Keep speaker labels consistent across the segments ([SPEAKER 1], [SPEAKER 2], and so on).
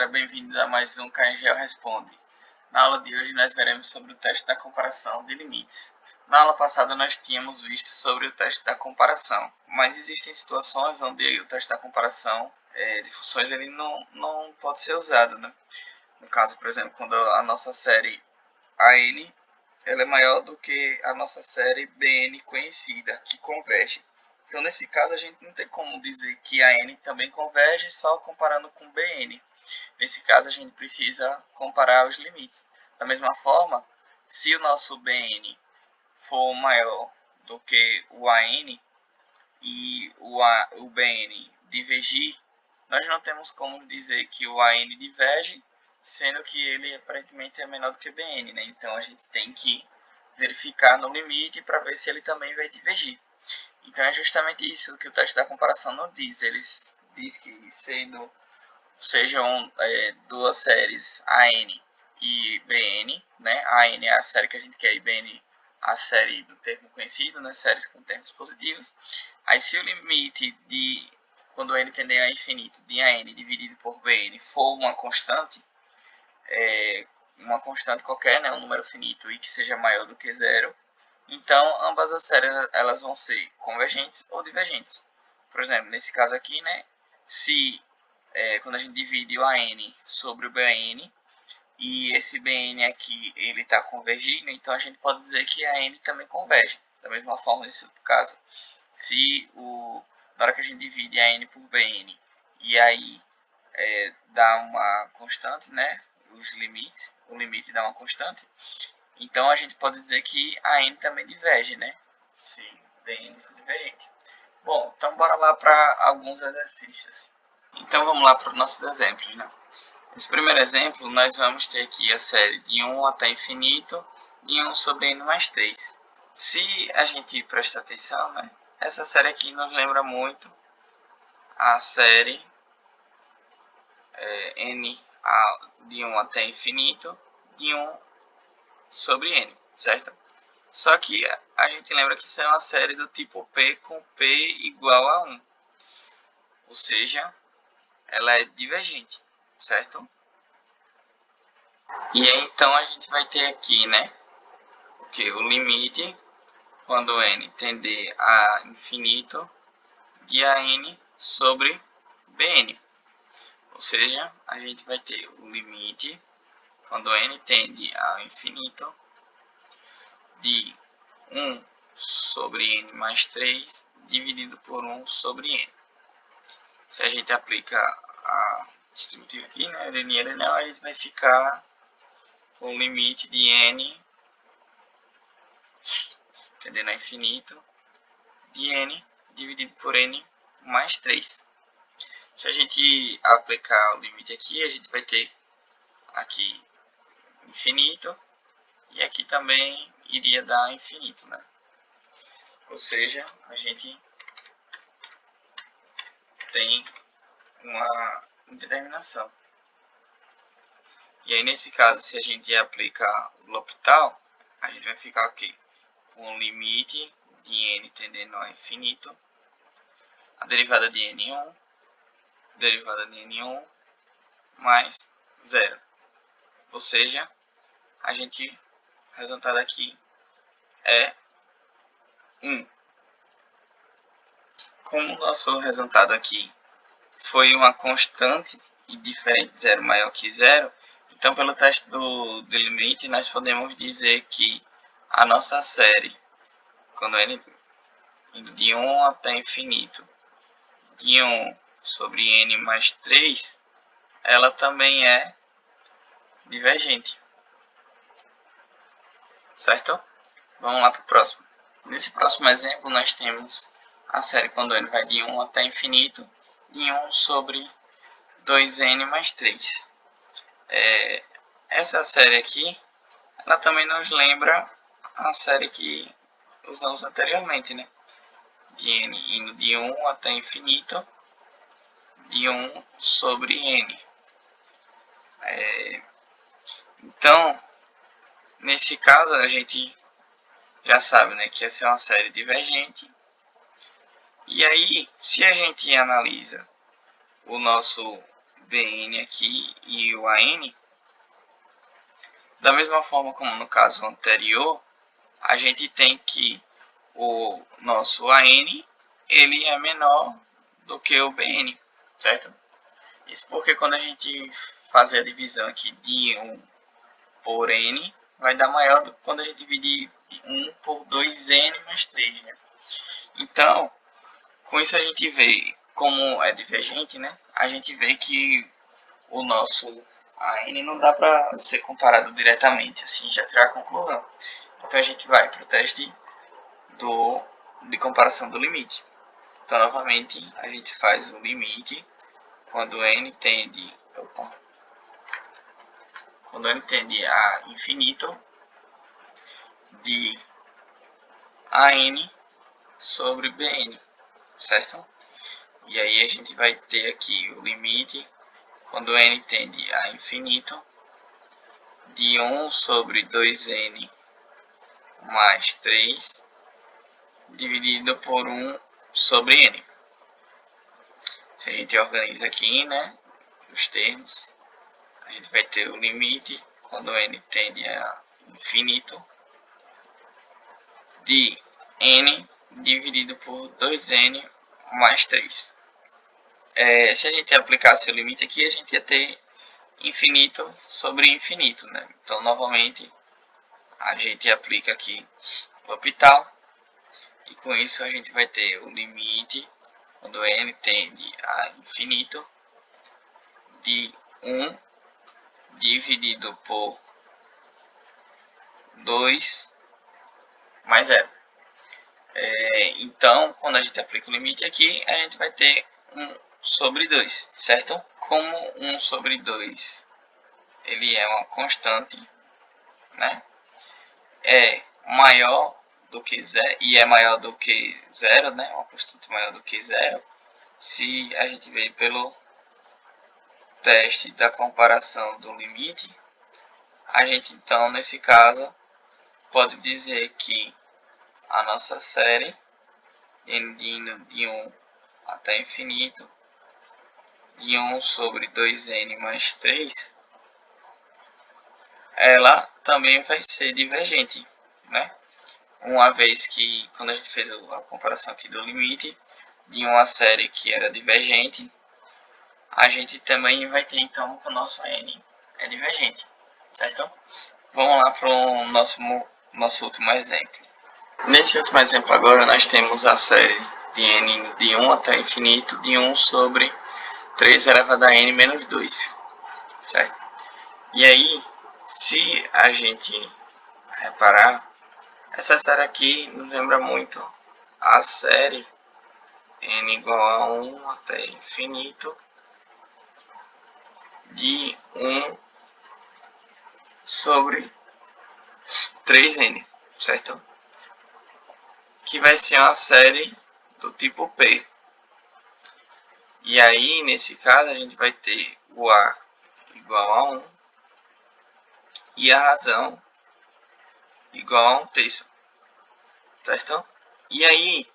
[SPEAKER 1] galera, bem-vindos a mais um KNGL Responde. Na aula de hoje nós veremos sobre o teste da comparação de limites. Na aula passada nós tínhamos visto sobre o teste da comparação, mas existem situações onde o teste da comparação de funções ele não pode ser usado, né? No caso, por exemplo, quando a nossa série AN ela é maior do que a nossa série BN conhecida, que converge. Então, nesse caso, a gente não tem como dizer que a N também converge só comparando com BN. Nesse caso, a gente precisa comparar os limites. Da mesma forma, se o nosso BN for maior do que o AN e o BN divergir, nós não temos como dizer que o AN diverge, sendo que ele aparentemente é menor do que o BN, né? Então, a gente tem que verificar no limite para ver se ele também vai divergir. Então é justamente isso que o teste da comparação não diz. Ele diz que sejam duas séries AN e BN, né? AN é a série que a gente quer e BN a série do termo conhecido, né? Séries com termos positivos. Aí se o limite de quando n tender a infinito de AN dividido por BN for uma constante qualquer, né? Um número finito e que seja maior do que zero, então, ambas as séries elas vão ser convergentes ou divergentes. Por exemplo, nesse caso aqui, né, se quando a gente divide o AN sobre o BN e esse BN aqui ele está convergindo, então a gente pode dizer que a N também converge. Da mesma forma, nesse caso, se na hora que a gente divide a N por BN e aí dá uma constante, né, o limite dá uma constante, então a gente pode dizer que a N também diverge, né? Se BN for divergente. Bom, então bora lá para alguns exercícios. Então vamos lá para os nossos exemplos, né? Nesse primeiro exemplo, nós vamos ter aqui a série de 1 até infinito de 1 sobre n mais 3. Se a gente prestar atenção, né? Essa série aqui nos lembra muito a série n de 1 até infinito de 1 sobre n, certo? Só que a gente lembra que isso é uma série do tipo P com P igual a 1. Ou seja, ela é divergente, certo? E aí, então a gente vai ter aqui, né? Porque o limite, quando n tender a infinito, de AN sobre BN. Ou seja, a gente vai ter o limite, quando n tende ao infinito, de 1 sobre n mais 3 dividido por 1 sobre n. Se a gente aplica a distributiva aqui, né, linear, não, a gente vai ficar com o limite de n tendendo a infinito de n dividido por n mais 3. Se a gente aplicar o limite aqui, a gente vai ter aqui infinito e aqui também iria dar infinito, né? Ou seja, a gente tem uma indeterminação. E aí, nesse caso, se a gente aplicar o L'Hopital, a gente vai ficar aqui com o limite de n tendendo a infinito, a derivada de n1, derivada de n1 mais 0. Ou seja, o resultado aqui é 1. Como o nosso resultado aqui foi uma constante e diferente de 0 maior que 0, então pelo teste do limite nós podemos dizer que a nossa série, quando n indo de 1 até infinito, de 1 sobre n mais 3, ela também é divergente. Certo? Vamos lá para o próximo. Nesse próximo exemplo, nós temos a série quando n vai de 1 até infinito, de 1 sobre 2n mais 3. Essa série aqui, ela também nos lembra a série que usamos anteriormente, né? De n indo de 1 até infinito, de 1 sobre n. Então, nesse caso, a gente já sabe, né, que essa é uma série divergente. E aí, se a gente analisa o nosso Bn aqui e o An, da mesma forma como no caso anterior, a gente tem que o nosso An ele é menor do que o Bn, certo? Isso porque quando a gente fazer a divisão aqui de 1 por n, vai dar maior do que quando a gente dividir 1 por 2n mais 3, né? Então, com isso a gente vê, como é divergente, né? A gente vê que o nosso AN não dá para ser comparado diretamente, assim, já tirar a conclusão. Então a gente vai para o teste de comparação do limite. Então, novamente, a gente faz o limite quando n tende, quando n tende a infinito de AN sobre Bn, certo? E aí a gente vai ter aqui o limite quando n tende a infinito de 1 sobre 2n mais 3 dividido por 1 sobre n. Se a gente organiza aqui, né, os termos, a gente vai ter o limite quando n tende a infinito de n dividido por 2n mais 3. Se a gente aplicasse o limite aqui, a gente ia ter infinito sobre infinito, né? Então, novamente, a gente aplica aqui o L'Hopital e com isso a gente vai ter o limite quando n tende a infinito de 1 dividido por 2 mais 0. Então, quando a gente aplica o limite aqui, a gente vai ter 1 sobre 2, certo? Como 1 sobre 2 ele é uma constante, né? É maior do que 0 e é maior do que 0, né? Uma constante maior do que 0. Se a gente vê pelo teste da comparação do limite, a gente então, nesse caso, pode dizer que a nossa série indo de 1 até infinito, de 1 sobre 2n mais 3, ela também vai ser divergente, né? Uma vez que, quando a gente fez a comparação aqui do limite de uma série que era divergente, a gente também vai ter então que o nosso n é divergente, certo? Vamos lá para o nosso último exemplo. Nesse último exemplo agora nós temos a série de n de 1 até infinito de 1 sobre 3 elevado a n menos 2, certo? E aí, se a gente reparar, essa série aqui nos lembra muito a série n igual a 1 até infinito de 1 sobre 3n, certo? Que vai ser uma série do tipo P. E aí, nesse caso, a gente vai ter o A igual a 1 e a razão igual a 1/3, certo? E aí,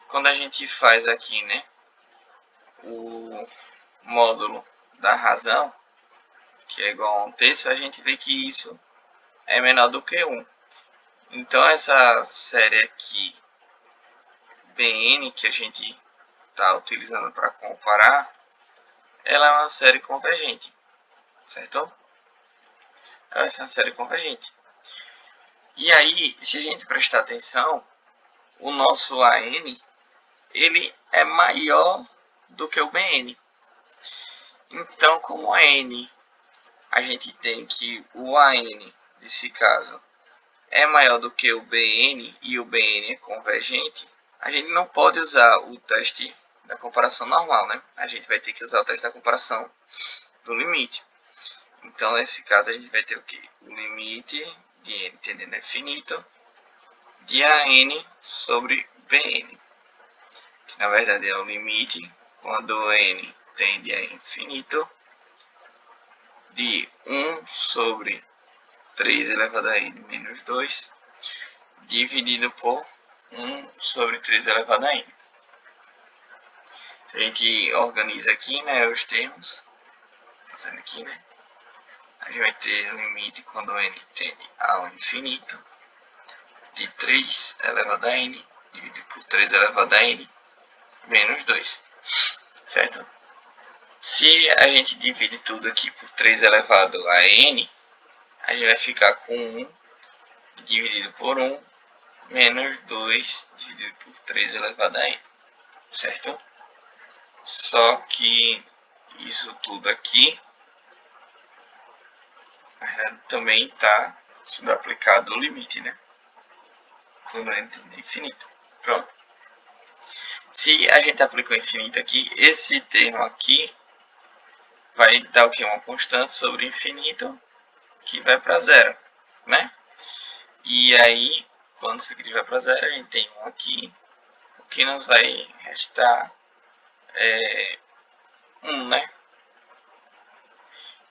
[SPEAKER 1] quando a gente faz aqui, né, o módulo da razão, que é igual a 1/3, a gente vê que isso é menor do que 1. Então, essa série aqui, Bn, que a gente está utilizando para comparar, ela é uma série convergente, certo? Ela vai ser uma série convergente. E aí, se a gente prestar atenção, o nosso AN ele é maior do que o BN. Então, como a N, a gente tem que o AN, nesse caso, é maior do que o BN e o BN é convergente, a gente não pode usar o teste da comparação normal, né? A gente vai ter que usar o teste da comparação do limite. Então, nesse caso, a gente vai ter o quê? O limite de n tendendo a infinito de AN sobre BN, que na verdade é o limite quando n tende a infinito de 1 sobre 3 elevado a n menos 2 dividido por 1 sobre 3 elevado a n. A gente organiza aqui, né, os termos. fazendo aqui, né? A gente vai ter limite quando n tende ao infinito de 3 elevado a n dividido por 3 elevado a n menos 2, certo? Se a gente divide tudo aqui por 3 elevado a n, a gente vai ficar com 1 dividido por 1 menos 2 dividido por 3 elevado a n, certo? Só que isso tudo aqui também está sendo aplicado o limite, né? Quando n tende a infinito. Pronto. Se a gente aplica o infinito aqui, esse termo aqui vai dar o que? Uma constante sobre o infinito que vai para zero, né? E aí, quando isso aqui vai para zero, a gente tem 1 aqui. O que nos vai restar é 1, né?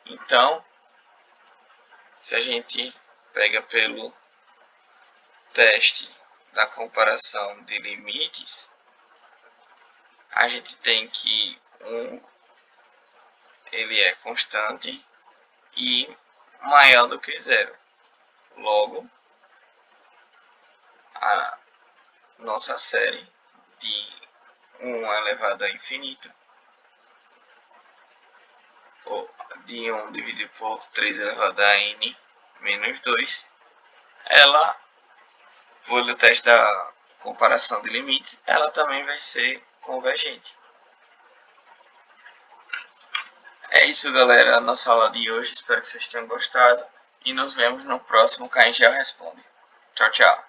[SPEAKER 1] Então, se a gente pega pelo teste da comparação de limites, a gente tem que 1 ele é constante e maior do que zero. Logo, a nossa série de 1 elevado a infinito, ou de 1 dividido por 3 elevado a n menos 2, ela, pelo teste da comparação de limites, ela também vai ser convergente. É isso, galera, a nossa aula de hoje. Espero que vocês tenham gostado e nos vemos no próximo KNGEO Responde. Tchau, tchau.